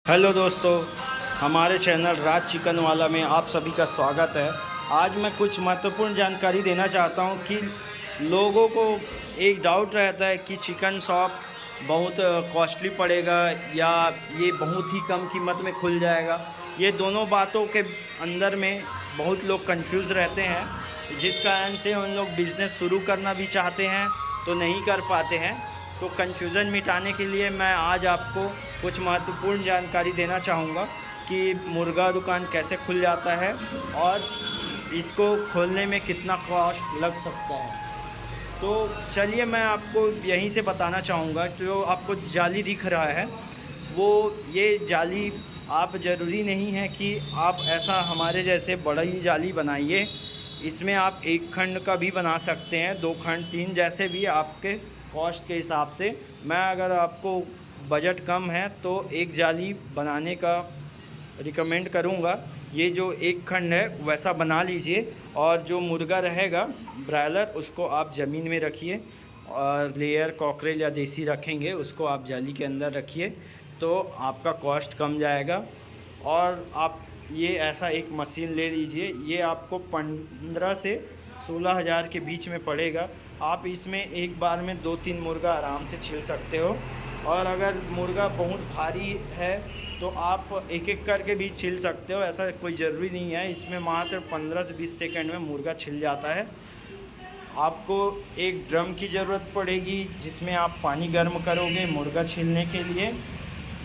Hello दोस्तों, हमारे channel राज chicken वाला में आप सभी का स्वागत है। आज मैं कुछ महत्वपूर्ण जानकारी देना चाहता हूं कि लोगों को एक डाउट रहता है कि चिकन शॉप बहुत कॉस्टली पड़ेगा या ये बहुत ही कम कीमत में खुल जाएगा। ये दोनों बातों के अंदर में बहुत लोग कंफ्यूज रहते हैं, जिस कारण से उन लोग बिज़नेस शुरू करना भी चाहते हैं तो नहीं कर पाते हैं। तो कन्फ्यूज़न मिटाने के लिए मैं आज आपको कुछ महत्वपूर्ण जानकारी देना चाहूँगा कि मुर्गा दुकान कैसे खुल जाता है और इसको खोलने में कितना कॉस्ट लग सकता है। तो चलिए मैं आपको यहीं से बताना चाहूँगा। जो आपको जाली दिख रहा है वो ये जाली आप ज़रूरी नहीं है कि आप ऐसा हमारे जैसे बड़ी जाली बनाइए। इसमें आप एक खंड का भी बना सकते हैं, दो खंड, तीन, जैसे भी आपके कॉस्ट के हिसाब से। मैं अगर आपको बजट कम है तो एक जाली बनाने का रिकमेंड करूँगा। ये जो एक खंड है वैसा बना लीजिए और जो मुर्गा रहेगा ब्रायलर उसको आप ज़मीन में रखिए और लेयर कॉकरेल या देसी रखेंगे उसको आप जाली के अंदर रखिए, तो आपका कॉस्ट कम जाएगा। और आप ये ऐसा एक मशीन ले लीजिए, ये आपको 15 से 16 हज़ार के बीच में पड़ेगा। आप इसमें एक बार में 2-3 मुर्गा आराम से छील सकते हो। और अगर मुर्गा बहुत भारी है तो आप एक एक करके भी छील सकते हो, ऐसा कोई ज़रूरी नहीं है। इसमें मात्र 15 से 20 सेकंड में मुर्गा छिल जाता है। आपको एक ड्रम की ज़रूरत पड़ेगी जिसमें आप पानी गर्म करोगे मुर्गा छीलने के लिए,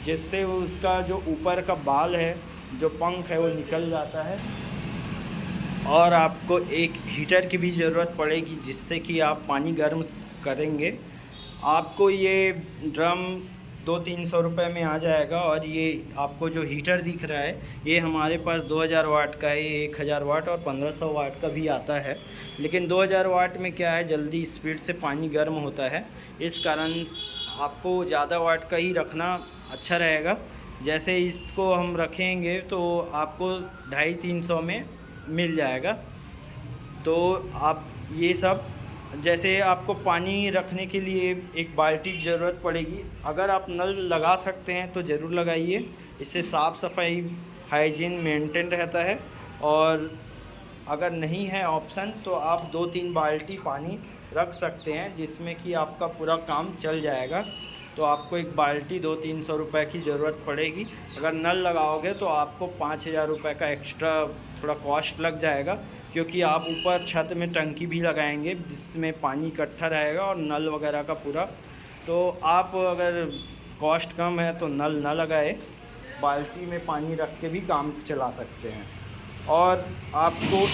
जिससे वो उसका जो ऊपर का बाल है, जो पंख है, वो निकल जाता है। और आपको एक हीटर की भी ज़रूरत पड़ेगी जिससे कि आप पानी गर्म करेंगे। आपको ये ड्रम 200-300 रुपये में आ जाएगा। और ये आपको जो हीटर दिख रहा है ये हमारे पास 2000 वाट का है, ये 1000 वाट और 1500 वाट का भी आता है। लेकिन 2000 वाट में क्या है, जल्दी स्पीड से पानी गर्म होता है, इस कारण आपको ज़्यादा वाट का ही रखना अच्छा रहेगा। जैसे इसको हम रखेंगे तो आपको 250-300 में मिल जाएगा। तो आप ये सब, जैसे आपको पानी रखने के लिए एक बाल्टी की ज़रूरत पड़ेगी। अगर आप नल लगा सकते हैं तो ज़रूर लगाइए, इससे साफ़ सफाई हाइजीन मेंटेन रहता है। और अगर नहीं है ऑप्शन तो आप 2-3 बाल्टी पानी रख सकते हैं जिसमें कि आपका पूरा काम चल जाएगा। तो आपको एक बाल्टी 200-300 रुपये की ज़रूरत पड़ेगी। अगर नल लगाओगे तो आपको 5000 रुपये का एक्स्ट्रा थोड़ा कॉस्ट लग जाएगा, क्योंकि आप ऊपर छत में टंकी भी लगाएंगे जिसमें पानी इकट्ठा रहेगा और नल वगैरह का पूरा। तो आप अगर कॉस्ट कम है तो नल ना लगाए, बाल्टी में पानी रख के भी काम चला सकते हैं। और आपको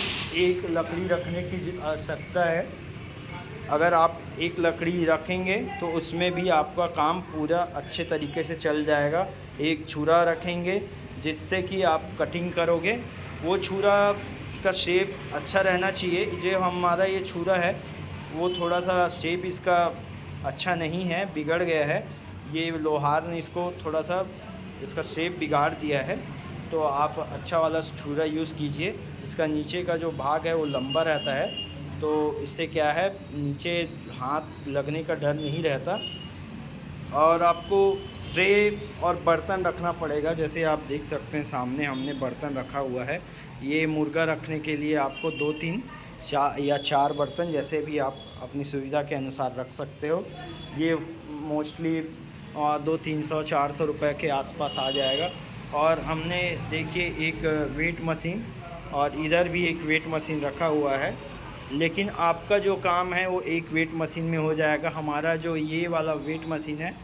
एक लकड़ी रखने की आवश्यकता है। अगर आप एक लकड़ी रखेंगे तो उसमें भी आपका काम पूरा अच्छे तरीके से चल जाएगा। एक छुरा रखेंगे जिससे कि आप कटिंग करोगे, वो छुरा का शेप अच्छा रहना चाहिए। जो हमारा ये छुरा है वो थोड़ा सा शेप इसका अच्छा नहीं है, बिगड़ गया है। ये लोहार ने इसको थोड़ा सा इसका शेप बिगाड़ दिया है। तो आप अच्छा वाला छुरा यूज़ कीजिए। इसका नीचे का जो भाग है वो लंबा रहता है, तो इससे क्या है, नीचे हाथ लगने का डर नहीं रहता। और आपको ट्रे और बर्तन रखना पड़ेगा। जैसे आप देख सकते हैं सामने हमने बर्तन रखा हुआ है। ये मुर्गा रखने के लिए आपको 2-3 या 4 बर्तन, जैसे भी आप अपनी सुविधा के अनुसार रख सकते हो। ये मोस्टली 200-300-400 रुपये के आसपास आ जाएगा। और हमने देखिए एक वेट मशीन और इधर भी एक वेट मशीन रखा हुआ है। लेकिन आपका जो काम है वो एक वेट मशीन में हो जाएगा। हमारा जो ये वाला वेट मशीन है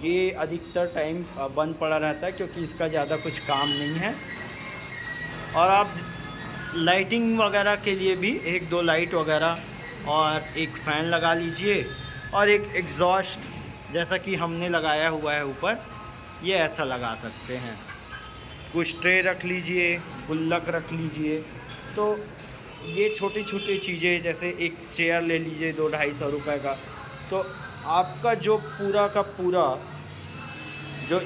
ये अधिकतर टाइम बंद पड़ा रहता है, क्योंकि इसका ज़्यादा कुछ काम नहीं है। और आप लाइटिंग वगैरह के लिए भी 1-2 लाइट वगैरह और एक फ़ैन लगा लीजिए और एक एग्जॉस्ट जैसा कि हमने लगाया हुआ है ऊपर, ये ऐसा लगा सकते हैं। कुछ ट्रे रख लीजिए, गुल्लक रख लीजिए। तो ये छोटी छोटी चीज़ें, जैसे एक चेयर ले लीजिए 200-250 रुपये का, तो आपका जो पूरा का पूरा जो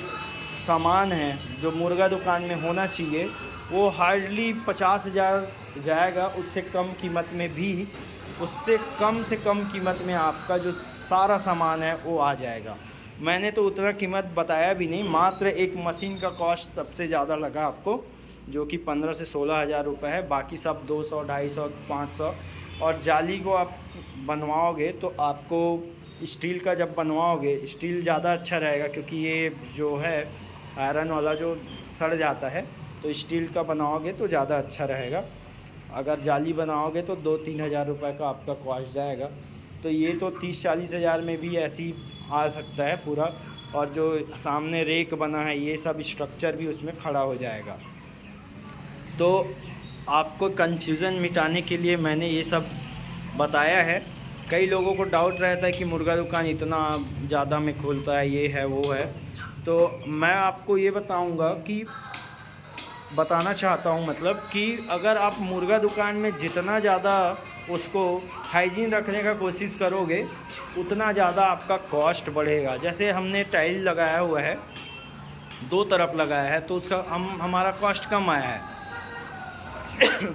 सामान है जो मुर्गा दुकान में होना चाहिए वो हार्डली 50,000 जाएगा। उससे कम कीमत में भी, उससे कम से कम कीमत में आपका जो सारा सामान है वो आ जाएगा। मैंने तो उतना कीमत बताया भी नहीं, मात्र एक मशीन का कॉस्ट सबसे ज़्यादा लगा आपको, जो कि 15 से 16 हज़ार रुपये है। बाकी सब 200, 250, 500। और जाली को आप बनवाओगे तो आपको स्टील का जब बनवाओगे, स्टील ज़्यादा अच्छा रहेगा, क्योंकि ये जो है आयरन वाला जो सड़ जाता है, तो स्टील का बनाओगे तो ज़्यादा अच्छा रहेगा। अगर जाली बनाओगे तो 2-3 हज़ार रुपये का आपका कॉस्ट जाएगा। तो ये तो 30-40 हज़ार में भी ऐसी आ सकता है पूरा। और जो सामने रेक बना है, ये सब स्ट्रक्चर भी उसमें खड़ा हो जाएगा। तो आपको कन्फ्यूज़न मिटाने के लिए मैंने ये सब बताया है। कई लोगों को डाउट रहता है कि मुर्गा दुकान इतना ज़्यादा में खोलता है, ये है वो है। तो मैं आपको ये बताना चाहता हूँ, मतलब कि अगर आप मुर्गा दुकान में जितना ज़्यादा उसको हाइजीन रखने का कोशिश करोगे, उतना ज़्यादा आपका कॉस्ट बढ़ेगा। जैसे हमने टाइल लगाया हुआ है, 2 तरफ लगाया है, तो उसका हमारा कॉस्ट कम आया है।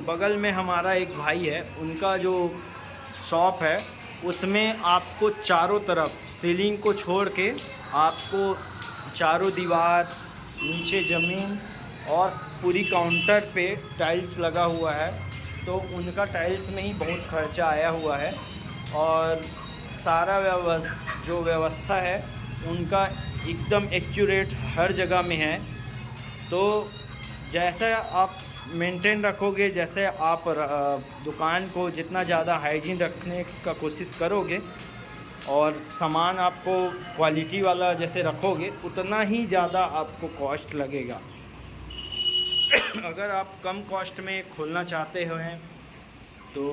बगल में हमारा एक भाई है, उनका जो शॉप है, उसमें आपको चारों तरफ सीलिंग को छोड़ के आपको चारों दीवार, नीचे ज़मीन और पूरी काउंटर पे टाइल्स लगा हुआ है। तो उनका टाइल्स में ही बहुत खर्चा आया हुआ है। और सारा जो व्यवस्था है उनका एकदम एक्यूरेट हर जगह में है। तो जैसे आप मेंटेन रखोगे, जैसे आप दुकान को जितना ज़्यादा हाइजीन रखने का कोशिश करोगे और सामान आपको क्वालिटी वाला जैसे रखोगे, उतना ही ज़्यादा आपको कॉस्ट लगेगा। अगर आप कम कॉस्ट में खोलना चाहते हैं तो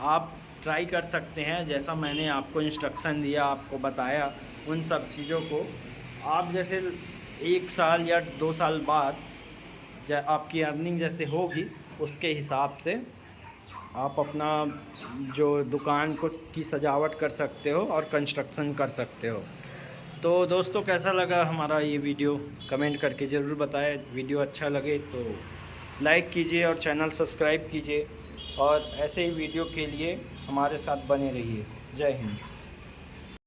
आप ट्राई कर सकते हैं, जैसा मैंने आपको इंस्ट्रक्शन दिया, आपको बताया उन सब चीज़ों को। आप जैसे 1 साल या 2 साल बाद आपकी अर्निंग जैसे होगी, उसके हिसाब से आप अपना जो दुकान को की सजावट कर सकते हो और कंस्ट्रक्शन कर सकते हो। तो दोस्तों, कैसा लगा हमारा ये वीडियो, कमेंट करके ज़रूर बताएं। वीडियो अच्छा लगे तो लाइक कीजिए और चैनल सब्सक्राइब कीजिए, और ऐसे ही वीडियो के लिए हमारे साथ बने रहिए। जय हिंद।